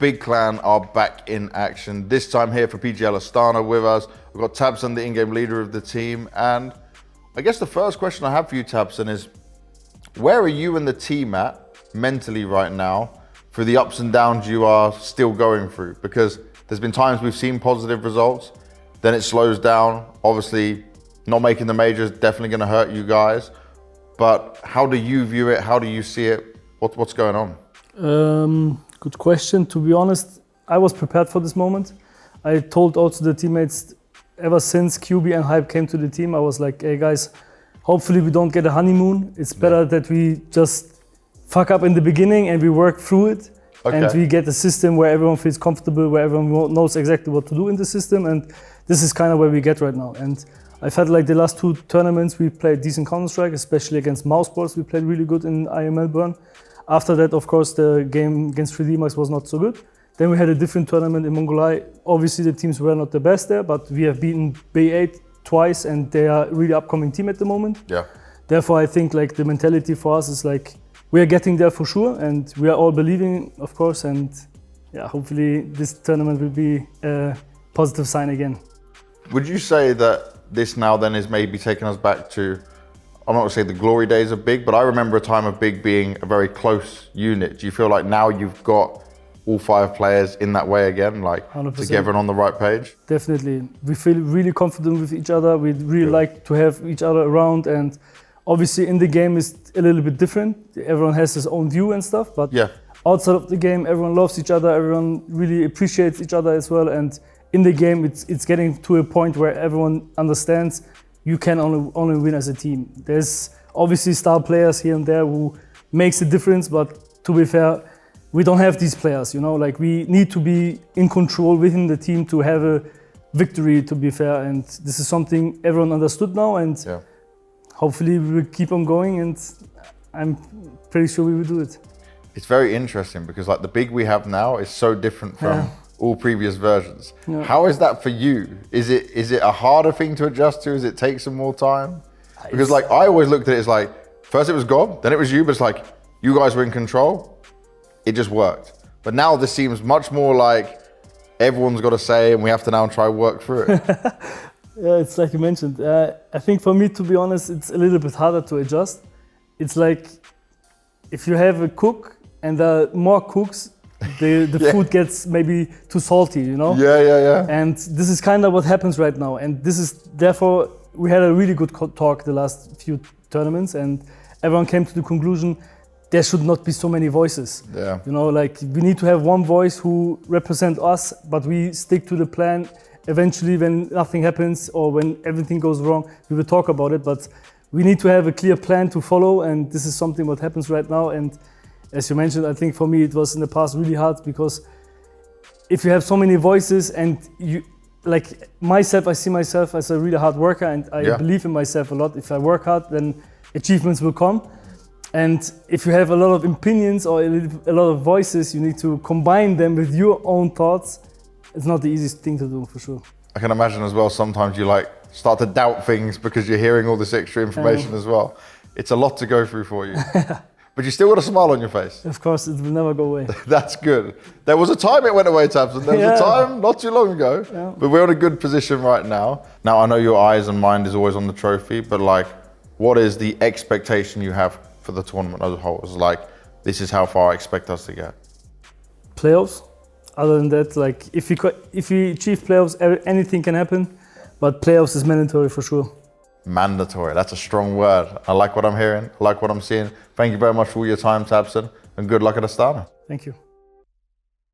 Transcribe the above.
big clan are back in action. This time here for PGL Astana with us. We've got tabseN, the in-game leader of the team. And I guess the first question I have for you, tabseN, is where are you and the team at mentally right now for the ups and downs you are still going through? Because there's been times we've seen positive results, then it slows down. Obviously, not making the majors definitely going to hurt you guys. But how do you view it? How do you see it? What's going on? Good question. To be honest, I was prepared for this moment. I told also the teammates ever since QB and Hype came to the team, I was like, hey guys, hopefully we don't get a honeymoon. It's better that we just fuck up in the beginning and we work through it. Okay. And we get a system where everyone feels comfortable, where everyone knows exactly what to do in the system. And this is kind of where we get right now. And I felt like the last 2 tournaments we played decent Counter-Strike, especially against Mousesports. We played really good in Melbourne. After that, of course, the game against 3D Max was not so good. Then we had a different tournament in MongolZ. Obviously, the teams were not the best there, but we have beaten B8 twice, and they are a really upcoming team at the moment. Yeah. Therefore, I think like the mentality for us is like we are getting there for sure, and we are all believing, of course. And yeah, hopefully this tournament will be a positive sign again. Would you say that this now then is maybe taking us back to, I'm not gonna say the glory days of Big, but I remember a time of Big being a very close unit. Do you feel like now you've got all 5 players in that way again, like 100%. Together and on the right page? Definitely. We feel really confident with each other. We really like to have each other around, and obviously in the game is a little bit different. Everyone has his own view and stuff, but outside of the game, everyone loves each other. Everyone really appreciates each other as well. And in the game, it's getting to a point where everyone understands you can only win as a team. There's obviously star players here and there who makes a difference, but to be fair, we don't have these players, you know, like we need to be in control within the team to have a victory, to be fair. And this is something everyone understood now, and hopefully we will keep on going, and I'm pretty sure we will do it. It's very interesting because like the Big we have now is so different from all previous versions. Yeah. How is that for you? Is it a harder thing to adjust to? Does it take some more time? Because like I always looked at it as like, first it was God, then it was you, but it's like, you guys were in control, it just worked. But now this seems much more like everyone's got a say and we have to now try work through it. Yeah, it's like you mentioned. I think for me, to be honest, it's a little bit harder to adjust. It's like, if you have a cook and there are more cooks, the food gets maybe too salty, you know? Yeah. And this is kind of what happens right now. And this is, therefore, we had a really good talk the last few tournaments, and everyone came to the conclusion there should not be so many voices. Yeah. You know, like we need to have one voice who represents us, but we stick to the plan. Eventually, when nothing happens or when everything goes wrong, we will talk about it. But we need to have a clear plan to follow, and this is something what happens right now. And as you mentioned, I think for me it was in the past really hard, because if you have so many voices and you, like myself, I see myself as a really hard worker, and I believe in myself a lot. If I work hard, then achievements will come. And if you have a lot of opinions or a lot of voices, you need to combine them with your own thoughts. It's not the easiest thing to do, for sure. I can imagine as well, sometimes you like start to doubt things because you're hearing all this extra information as well. It's a lot to go through for you. But you still got a smile on your face. Of course, it will never go away. That's good. There was a time it went away, tabseN. There was a time not too long ago, but we're in a good position right now. Now, I know your eyes and mind is always on the trophy, but like, what is the expectation you have for the tournament as a whole? It's like, this is how far I expect us to get. Playoffs. Other than that, like, if we achieve playoffs, anything can happen, but playoffs is mandatory for sure. Mandatory, that's a strong word. I like what I'm hearing, I like what I'm seeing. Thank you very much for all your time, tabseN, and good luck at Astana. Thank you.